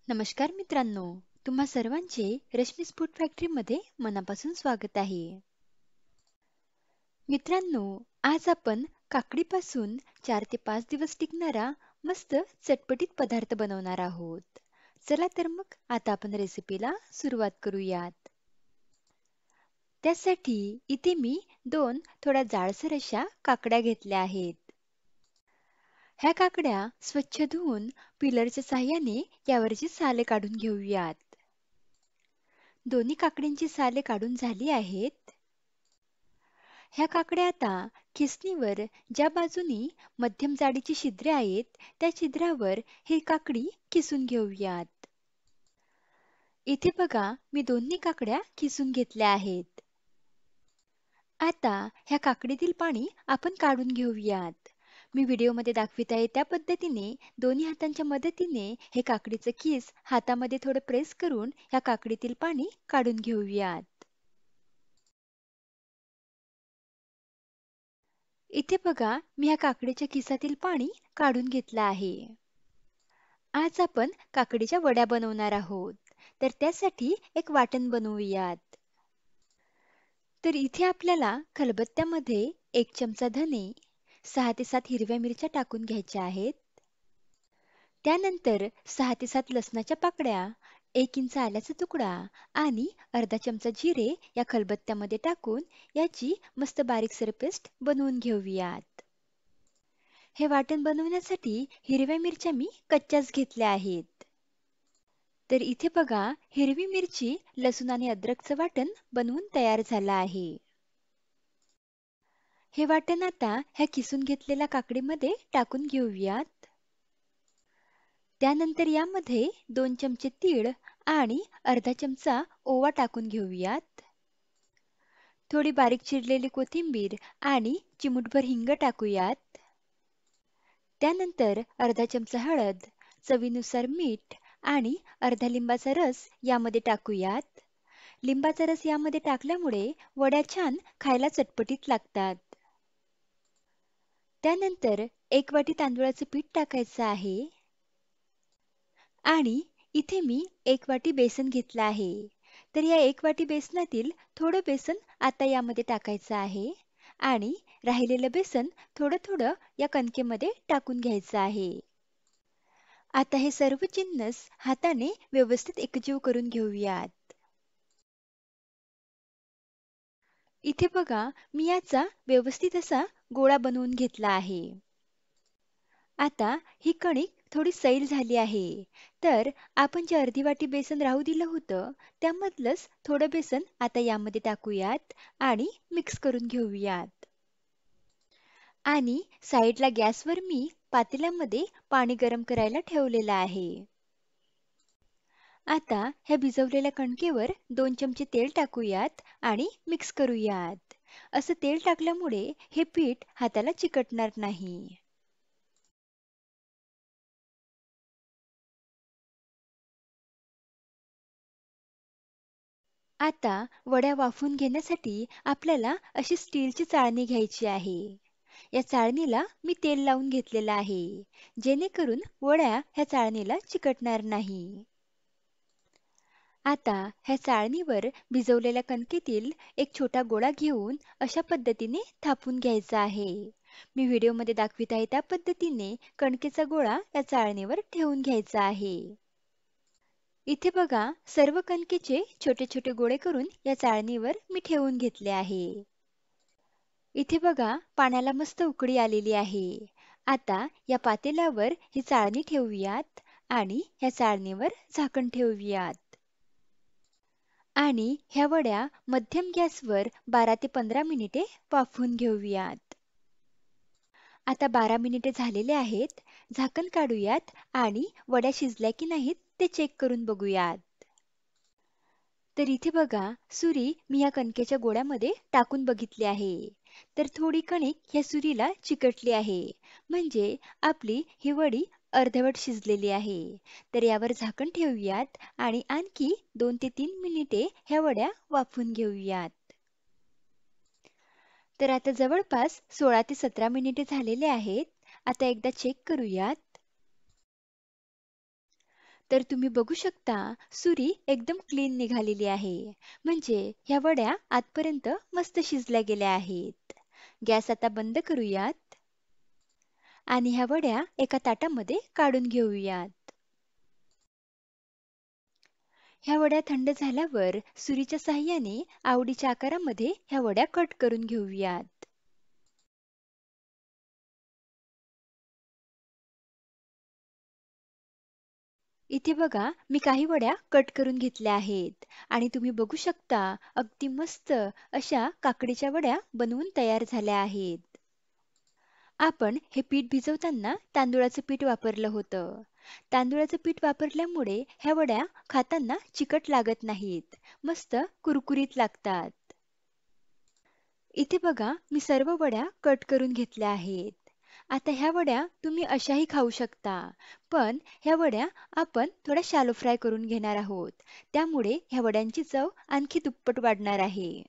नमस्कार मित्रांनो, तुम्हा सर्वांचे रश्मी फूड फॅक्टरीमध्ये मनापासून स्वागत आहे. मित्रांनो, आज आपण काकडीपासून 4 ते 5 दिवस टिकणारा मस्त चटपटीत पदार्थ बनवणार आहोत. चला तर मग आता आपण रेसिपीला सुरुवात करूयात. त्यासाठी इथे मी 2 थोड्या जाडसर अशा काकड्या घेतल्या आहेत. ह्या काकड्या स्वच्छ धुवून पिलरच्या साहाय्याने यावरची साले काढून घेऊयात. दोन्ही काकडींची साले काढून झाली आहेत. ह्या काकड्या आता खिसणीवर ज्या बाजूनी मध्यम जाडीची छिद्रे आहेत त्या छिद्रावर ही काकडी खिसून घेऊयात. इथे बघा मी दोन्ही काकड्या खिसून घेतल्या आहेत. आता ह्या काकडीतील पाणी आपण काढून घेऊयात. मी व्हिडिओमध्ये दाखवित आहे त्या पद्धतीने दोन्ही हातांच्या मदतीने हे काकडीचं खीस हातामध्ये थोडं प्रेस करून ह्या काकडीतील पाणी काढून घेऊयात. इथे बघा मी ह्या काकडीच्या खिसातील पाणी काढून घेतलं आहे. आज आपण काकडीच्या वड्या बनवणार आहोत. तर त्यासाठी एक वाटण बनवूयात. तर इथे आपल्याला खलबत्त्यामध्ये 1 चमचा धने, 6 ते 7 हिरव्या मिरच्या टाकून घ्यायच्या आहेत. त्यानंतर 6 ते 7 लसणाच्या पाकळ्या, 1 इंच आल्याचा तुकडा आणि अर्धा चमचा जिरे या खलबत्त्यामध्ये टाकून याची मस्त बारीकसर पेस्ट बनवून घेऊयात. हे वाटण बनवण्यासाठी हिरव्या मिरच्या मी कच्च्याच घेतल्या आहेत. तर इथे बघा हिरवी मिरची, लसूण आणि अद्रकचं वाटण बनवून तयार झालं आहे. हे वाटण आता ह्या किसून घेतलेल्या काकडीमध्ये टाकून घेऊयात. त्यानंतर यामध्ये 2 चमचे तीळ आणि अर्धा चमचा ओवा टाकून घेऊयात. थोडी बारीक चिरलेली कोथिंबीर आणि चिमूटभर हिंग टाकूयात. त्यानंतर अर्धा चमचा हळद, चवीनुसार मीठ आणि अर्धा लिंबाचा रस यामध्ये टाकूयात. लिंबाचा रस यामध्ये टाकल्यामुळे वड्या छान खायला चटपटीत लागतात. त्यानंतर 1 वाटी तांदूळाचं पीठ टाकायचं आहे आणि इथे मी 1 वाटी बेसन घेतलं आहे. तर या 1 वाटी बेसनातील थोडं बेसन आता यामध्ये टाकायचं आहे आणि राहिलेलं बेसन थोडं थोडं या कणकेमध्ये टाकून घ्यायचं आहे. आता हे सर्व जिन्नस हाताने व्यवस्थित एकजीव करून घेऊयात. इथे बघा मी याचा व्यवस्थित असा गोळा बनवून घेतला आहे. आता ही कणिक थोडी सैल झाली आहे. तर आपण जे अर्धी वाटी बेसन राहू दिलं होतं त्यामधलंच थोडं बेसन आता यामध्ये टाकूयात आणि मिक्स करून घेऊयात. आणि साईडला गॅसवर मी पातेल्यामध्ये पाणी गरम करायला ठेवलेलं आहे. आता ह्या भिजवलेल्या कणकेवर 2 चमचे तेल टाकूयात आणि मिक्स करूयात. असं तेल टाकल्यामुळे हे पीठ हाताला चिकटणार नाही. आता वड्या वाफवून घेण्यासाठी आपल्याला अशी स्टीलची चाळणी घ्यायची आहे. या चाळणीला मी तेल लावून घेतलेलं आहे, जेणेकरून वड्या ह्या चाळणीला चिकटणार नाही. आता ह्या चाळणीवर भिजवलेल्या कणकेतील एक छोटा गोळा घेऊन अशा पद्धतीने थापून घ्यायचा आहे. मी व्हिडिओमध्ये दाखवित आहे त्या पद्धतीने कणकेचा गोळा या चाळणीवर ठेवून घ्यायचा आहे. इथे बघा सर्व कणकेचे छोटे छोटे गोळे करून या चाळणीवर मी ठेवून घेतले आहे. इथे बघा पाण्याला मस्त उकळी आलेली आहे. आता या पातेल्यावर ही चाळणी ठेवूयात आणि ह्या चाळणीवर झाकण ठेवूयात. आणि ह्या वड्या मध्यम गॅसवर 12 ते 15 मिनिटे वाफवून घेऊयात. आता 12 मिनिटे झालेले आहेत. झाकण काढूयात आणि वड्या शिजल्या की नाहीत ते चेक करून बघूयात. तर इथे बघा सुरी मी या कणकेच्या गोळ्यामध्ये टाकून बघितली आहे. तर थोडी कणिक ह्या सुरीला चिकटली आहे. म्हणजे आपली ही वडी अर्धवट शिजलेली आहे. तर यावर झाकण ठेवूयात आणि आणखी 2 ते 3 मिनिटे ह्या वड्या वाफवून घेऊयात. तर आता जवळपास 16 ते 17 मिनिटे झालेले आहेत. आता एकदा चेक करूयात. तर तुम्ही बघू शकता सुरी एकदम क्लीन निघालेली आहे. म्हणजे ह्या वड्या आतपर्यंत मस्त शिजल्या गेल्या आहेत. गॅस आता बंद करूयात आणि ह्या वड्या एका ताटामध्ये काढून घेऊयात. ह्या वड्या थंड झाल्यावर सुरीच्या साहाय्याने आवडीच्या आकारामध्ये ह्या वड्या कट करून घेऊयात. इथे बघा मी काही वड्या कट करून घेतल्या आहेत आणि तुम्ही बघू शकता अगदी मस्त अशा काकडीच्या वड्या बनवून तयार झाल्या आहेत. आपण हे पीठ भिजवताना तांदुळाचं पीठ वापरलं होतं. तांदुळाचं पीठ वापरल्यामुळे ह्या वड्या खाताना चिकट लागत नाहीत. मस्त कुरकुरीत लागतात. इथे बघा मी सर्व वड्या कट करून घेतल्या आहेत. आता ह्या वड्या तुम्ही अशाही खाऊ शकता. पण ह्या वड्या आपण थोड्या शॅलो फ्राय करून घेणार आहोत. त्यामुळे ह्या वड्यांची चव आणखी दुप्पट वाढणार आहे.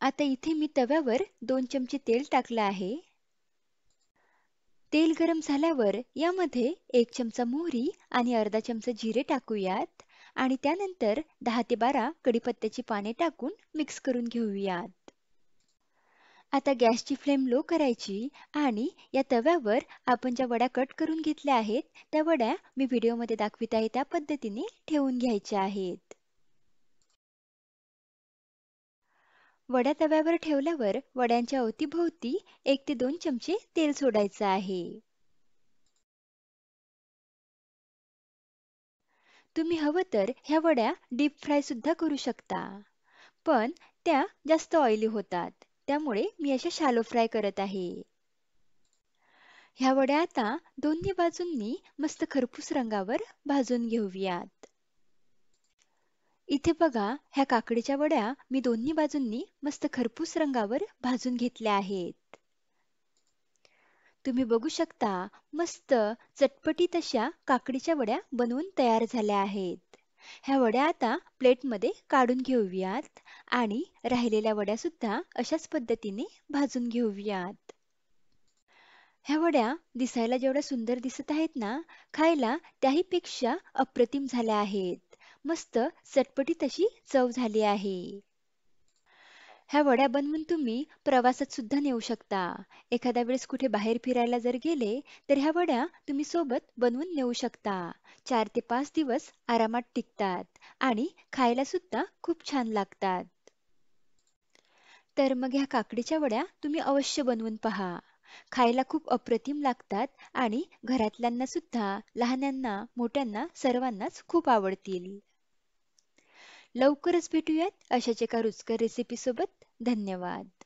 आता इथे मी तव्यावर 2 चमचे तेल टाकलं आहे. तेल गरम झाल्यावर यामध्ये 1 चमचा मोहरी आणि अर्धा चमचा जिरे टाकूयात आणि त्यानंतर 10 ते 12 कढीपत्त्याची पाने टाकून मिक्स करून घेऊयात. आता गॅसची फ्लेम लो करायची आणि या तव्यावर आपण ज्या वड्या कट करून घेतल्या आहेत, त्या वड्या मी व्हिडिओमध्ये दाखवित आहे त्या पद्धतीने ठेवून घ्यायच्या आहेत. वड्या तव्यावर ठेवल्यावर वड्यांच्या अवतीभोवती 1 ते 2 चमचे तेल सोडायचं आहे. तुम्ही हवं तर ह्या वड्या डीप फ्राय सुद्धा करू शकता. पण त्या जास्त ऑइली होतात. त्यामुळे मी अशा शॅलो फ्राय करत आहे. ह्या वड्या आता दोन्ही बाजूंनी मस्त खरपूस रंगावर भाजून घेऊयात. इथे बघा ह्या काकडीच्या वड्या मी दोन्ही बाजूंनी मस्त खरपूस रंगावर भाजून घेतल्या आहेत. तुम्ही बघू शकता मस्त चटपटीत अशा काकडीच्या वड्या बनवून तयार झाल्या आहेत. ह्या वड्या आता प्लेटमध्ये काढून घेऊयात आणि राहिलेल्या वड्या सुद्धा अशाच पद्धतीने भाजून घेऊयात. ह्या वड्या दिसायला जेवढ्या सुंदर दिसत आहेत ना, खायला त्याहीपेक्षा अप्रतिम झाल्या आहेत. मस्त चटपटीत अशी चव झाली आहे. ह्या वड्या बनवून तुम्ही प्रवासात सुद्धा नेऊ शकता. एखाद्या वेळेस कुठे बाहेर फिरायला जर गेले, तर ह्या वड्या तुम्ही सोबत बनवून नेऊ शकता. 4 ते 5 दिवस आरामात टिकतात आणि खायला सुद्धा खूप छान लागतात. तर मग ह्या काकडीच्या वड्या तुम्ही अवश्य बनवून पहा. खायला खूप अप्रतिम लागतात आणि घरातल्यांना सुद्धा, लहानांना, मोठ्यांना सर्वांनाच खूप आवडतील. लवकरच भेटूयात अशाच एका रुचकर रेसिपीसोबत. धन्यवाद.